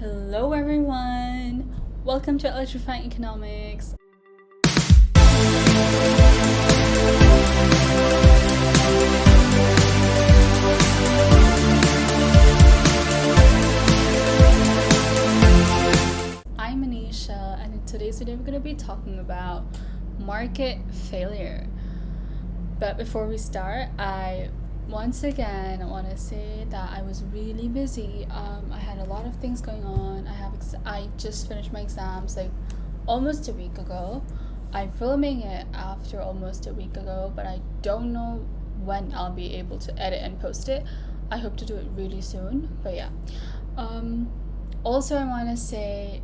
Hello everyone! Welcome to Electrifying Economics. I'm Anisha, and in today's video we're going to be talking about market failure. But before we start, once again, I want to say that I was really busy. I had a lot of things going on. I just finished my exams like almost a week ago. I'm filming it after almost a week ago, but I don't know when I'll be able to edit and post it. I hope to do it really soon, but yeah. Also, I want to say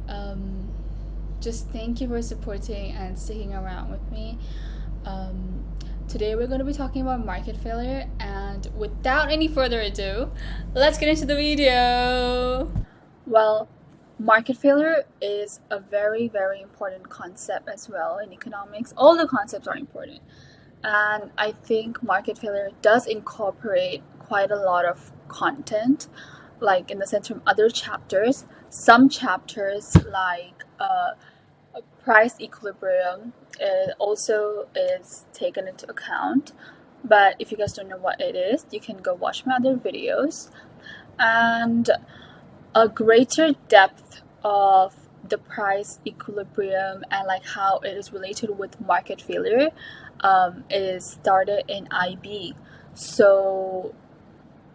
just thank you for supporting and sticking around with me. Today we're going to be talking about market failure, and without any further ado, let's get into the video. Well, market failure is a very, very important concept as well in economics. All the concepts are important, and I think market failure does incorporate quite a lot of content, like in the sense from other chapters. Some chapters like price equilibrium also is taken into account, but if you guys don't know what it is, you can go watch my other videos. And a greater depth of the price equilibrium and like how it is related with market failure is started in IB. So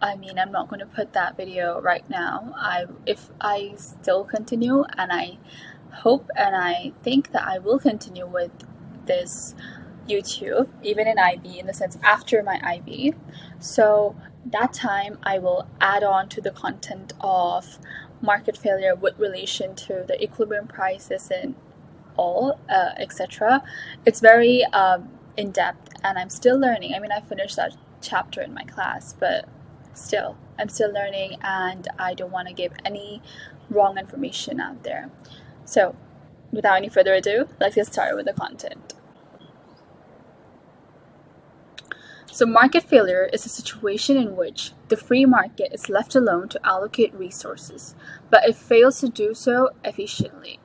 I'm not going to put that video right now. If I still continue, and I hope and I think that I will continue with this YouTube even in IB, in the sense after my IB, so that time I will add on to the content of market failure with relation to the equilibrium prices and all etc. It's very in-depth, and I'm still learning. I finished that chapter in my class, but I'm still learning, and I don't want to give any wrong information out there. So, without any further ado, let's get started with the content. So, market failure is a situation in which the free market is left alone to allocate resources, but it fails to do so efficiently.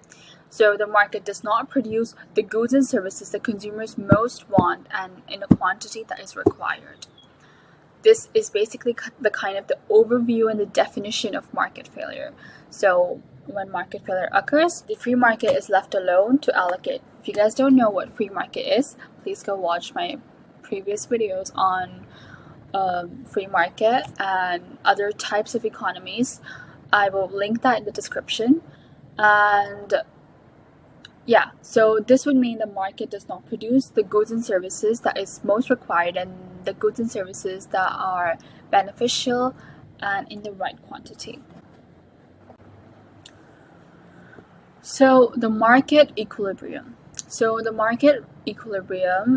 So, the market does not produce the goods and services that consumers most want and in a quantity that is required. This is basically the overview and the definition of market failure. So when market failure occurs, the free market is left alone to allocate. If you guys don't know what free market is, please go watch my previous videos on free market and other types of economies. I will link that in the description. And yeah, so this would mean the market does not produce the goods and services that is most required, and the goods and services that are beneficial and in the right quantity. So the market equilibrium.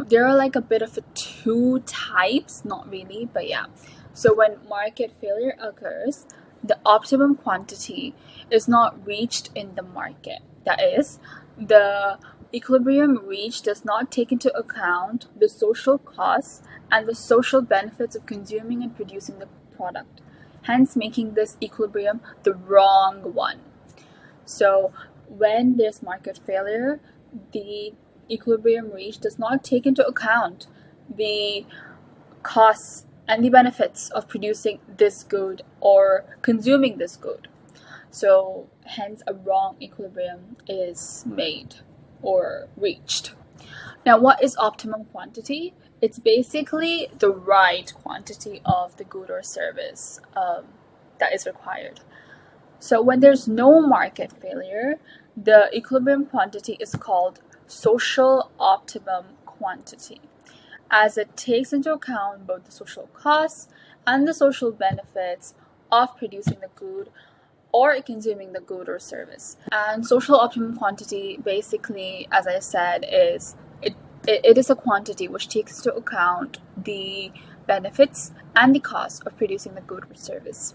There are like a bit of two types, not really, but yeah. So when market failure occurs, the optimum quantity is not reached in the market. That is, the equilibrium reached does not take into account the social costs and the social benefits of consuming and producing the product, hence making this equilibrium the wrong one. So when there's market failure, the equilibrium reached does not take into account the costs and the benefits of producing this good or consuming this good. So hence a wrong equilibrium is made or reached. Now, what is optimum quantity? It's basically the right quantity of the good or service that is required. So when there's no market failure, the equilibrium quantity is called social optimum quantity, as it takes into account both the social costs and the social benefits of producing the good or consuming the good or service. And social optimum quantity, basically, as I said, it is a quantity which takes into account the benefits and the costs of producing the good or service.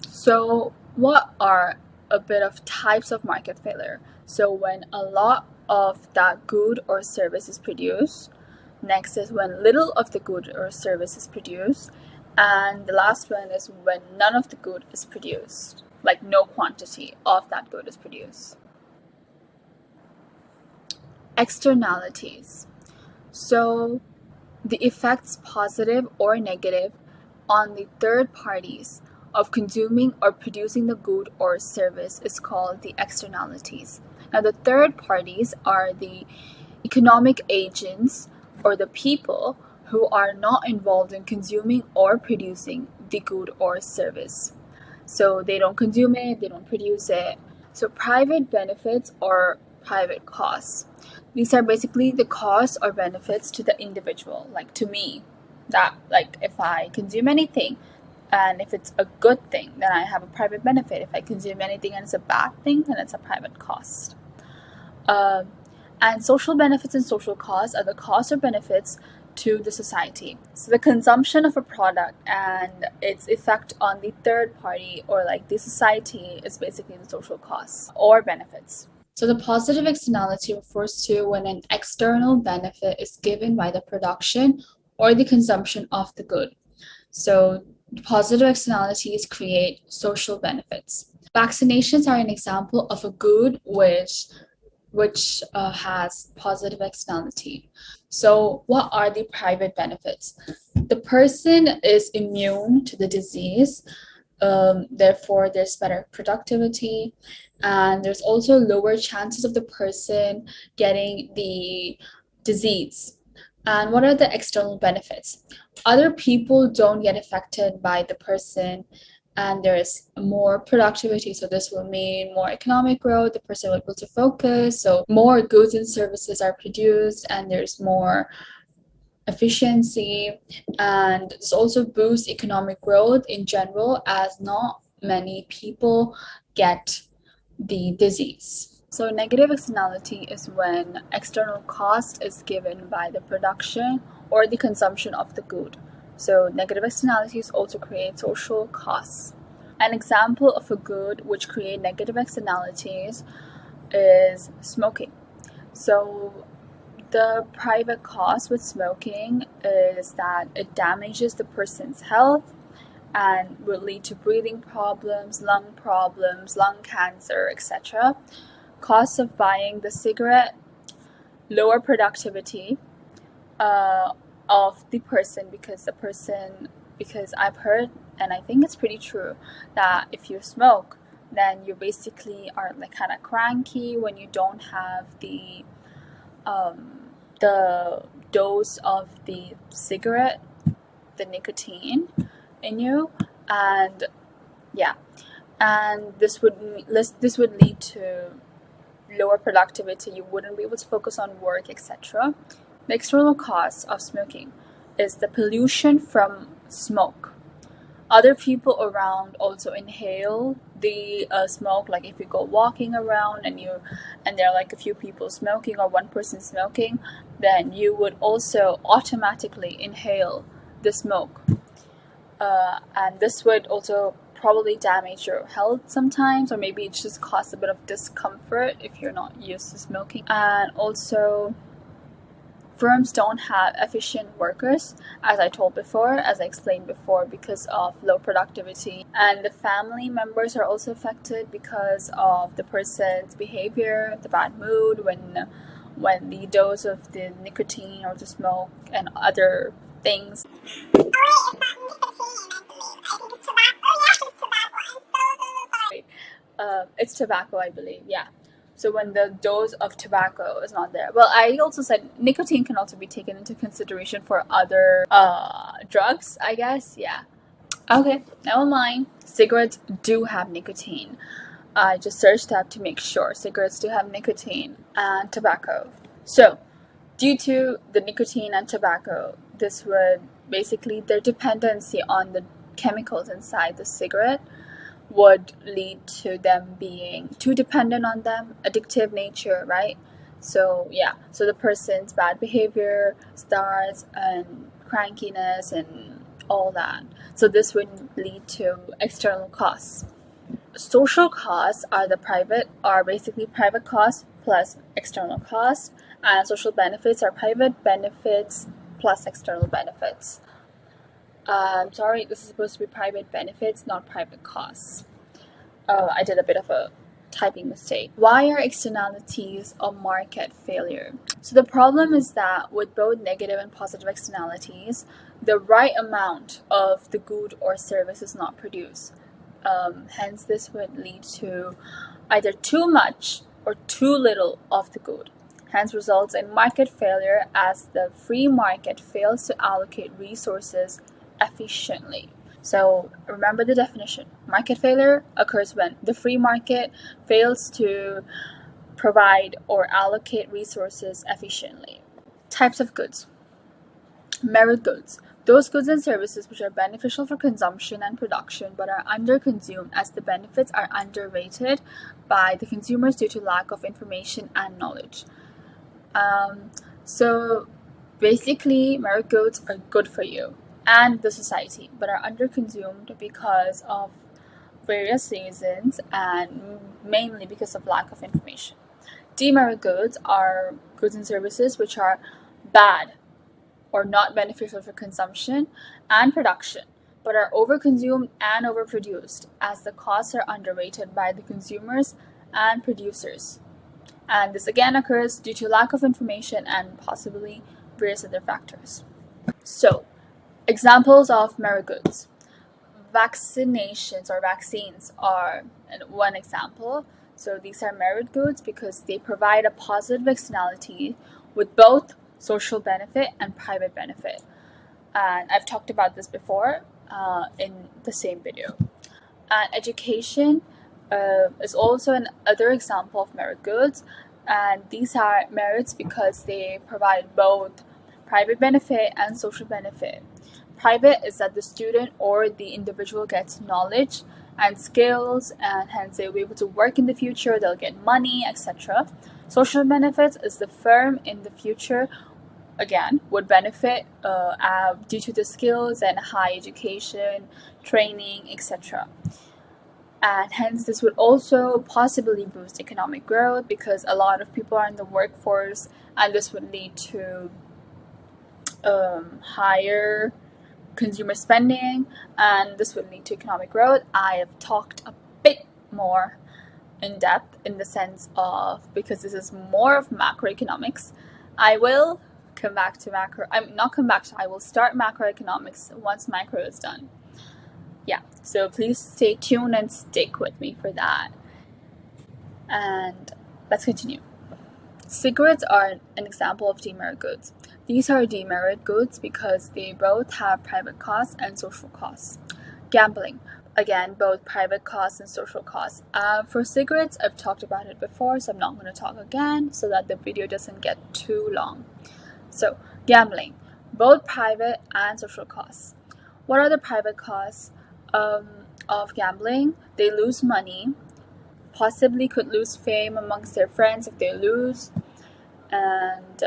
So what are a bit of types of market failure? So when a lot of that good or service is produced. Next is when little of the good or service is produced. And the last one is when none of the good is produced, like no quantity of that good is produced. Externalities. So the effects, positive or negative, on the third parties of consuming or producing the good or service is called the externalities. Now, the third parties are the economic agents or the people who are not involved in consuming or producing the good or service. So they don't consume it, they don't produce it. So private benefits or private costs. These are basically the costs or benefits to the individual, like to me. That, like, if I consume anything and if it's a good thing, then I have a private benefit. If I consume anything and it's a bad thing, then it's a private cost. And social benefits and social costs are the costs or benefits to the society. So the consumption of a product and its effect on the third party or like the society is basically the social costs or benefits. So the positive externality refers to when an external benefit is given by the production or the consumption of the good. So positive externalities create social benefits. Vaccinations are an example of a good which has positive externality. So what are the private benefits? The person is immune to the disease, therefore there's better productivity, and there's also lower chances of the person getting the disease. And what are the external benefits? Other people don't get affected by the person, and there's more productivity. So this will mean more economic growth, the person will be able to focus, so more goods and services are produced, and there's more efficiency, and this also boosts economic growth in general as not many people get the disease. So negative externality is when external cost is given by the production or the consumption of the good. So negative externalities also create social costs. An example of a good which create negative externalities is smoking. So the private cost with smoking is that it damages the person's health and will lead to breathing problems, lung cancer, etc. Cost of buying the cigarette, lower productivity of the person because I've heard, and I think it's pretty true, that if you smoke, then you basically are like kind of cranky when you don't have the dose of the cigarette, the nicotine in you, and yeah, and this would lead to lower productivity. You wouldn't be able to focus on work, etc. The external cost of smoking is the pollution from smoke. Other people around also inhale the smoke. Like if you go walking around and there are like a few people smoking or one person smoking, then you would also automatically inhale the smoke, and this would also probably damage your health sometimes, or maybe it just cause a bit of discomfort if you're not used to smoking. And also, firms don't have efficient workers, as I explained before, because of low productivity. And the family members are also affected because of the person's behavior, the bad mood, when the dose of the nicotine or the smoke and other things. It's tobacco, I believe, yeah. So when the dose of tobacco is not there. Well, I also said nicotine can also be taken into consideration for other drugs, I guess, yeah. Okay, never mind. Cigarettes do have nicotine. I just searched up to make sure. Cigarettes do have nicotine and tobacco. So, due to the nicotine and tobacco, this would basically, their dependency on the chemicals inside the cigarette would lead to them being too dependent on them, addictive nature, right? So yeah, so the person's bad behavior starts and crankiness and all that. So this would lead to external costs. Social costs are basically private costs plus external costs, and social benefits are private benefits plus external benefits. Sorry, this is supposed to be private benefits, not private costs. I did a bit of a typing mistake. Why are externalities a market failure? So the problem is that with both negative and positive externalities, the right amount of the good or service is not produced. Hence, this would lead to either too much or too little of the good. Hence, results in market failure as the free market fails to allocate resources efficiently. So remember the definition. Market failure occurs when the free market fails to provide or allocate resources efficiently. Types of goods. Merit goods. Those goods and services which are beneficial for consumption and production but are underconsumed as the benefits are underrated by the consumers due to lack of information and knowledge. So basically, merit goods are good for you and the society but are underconsumed because of various reasons and mainly because of lack of information. Demerit goods are goods and services which are bad or not beneficial for consumption and production, but are overconsumed and overproduced as the costs are underrated by the consumers and producers. And this again occurs due to lack of information and possibly various other factors. So, examples of merit goods. Vaccinations or vaccines are one example. So these are merit goods because they provide a positive externality with both social benefit and private benefit. And I've talked about this before in the same video. And education is also another example of merit goods. And these are merits because they provide both private benefit and social benefit. Private is that the student or the individual gets knowledge and skills, and hence they'll be able to work in the future, they'll get money, etc. Social benefits is the firm in the future, again, would benefit due to the skills and high education, training, etc. And hence this would also possibly boost economic growth because a lot of people are in the workforce, and this would lead to higher consumer spending, and this would lead to economic growth. I have talked a bit more in depth in the sense of, because this is more of macroeconomics, I will come back to macro. I will start macroeconomics once micro is done. Yeah, so please stay tuned and stick with me for that. And let's continue. Cigarettes are an example of demerit goods. These are demerit goods because they both have private costs and social costs. Gambling, again, both private costs and social costs. For cigarettes, I've talked about it before, so I'm not going to talk again so that the video doesn't get too long. So, gambling, both private and social costs. What are the private costs of gambling? They lose money, possibly could lose fame amongst their friends if they lose, and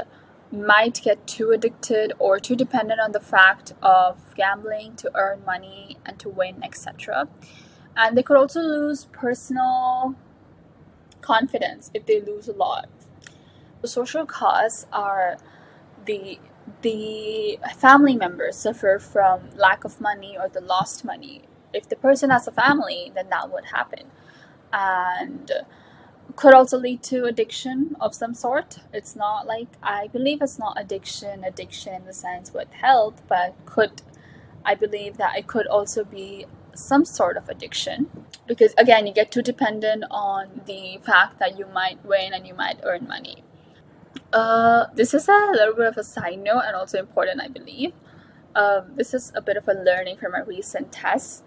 might get too addicted or too dependent on the fact of gambling to earn money and to win, etc. And they could also lose personal confidence if they lose a lot. The social costs are the family members suffer from lack of money or the lost money. If the person has a family, then that would happen. And could also lead to addiction of some sort. It's not like, I believe it's not addiction in the sense with health, but I believe that it could also be some sort of addiction, because again, you get too dependent on the fact that you might win and you might earn money. This is a little bit of a side note and also important, I believe. This is a bit of a learning from a recent test.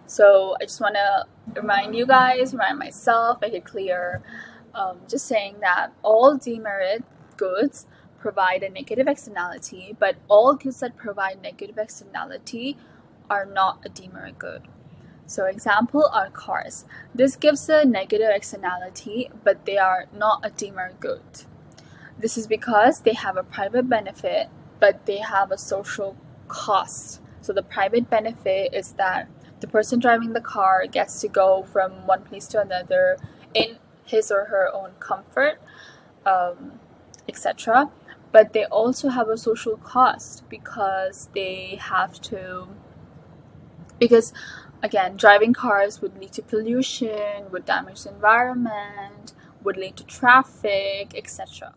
So I just want to remind myself, make it clear, just saying that all demerit goods provide a negative externality, but all goods that provide negative externality are not a demerit good. So example are cars. This gives a negative externality, but they are not a demerit good. This is because they have a private benefit, but they have a social cost. So the private benefit is that the person driving the car gets to go from one place to another in his or her own comfort, etc. But they also have a social cost because they have to Because again, driving cars would lead to pollution, would damage the environment, would lead to traffic, etc.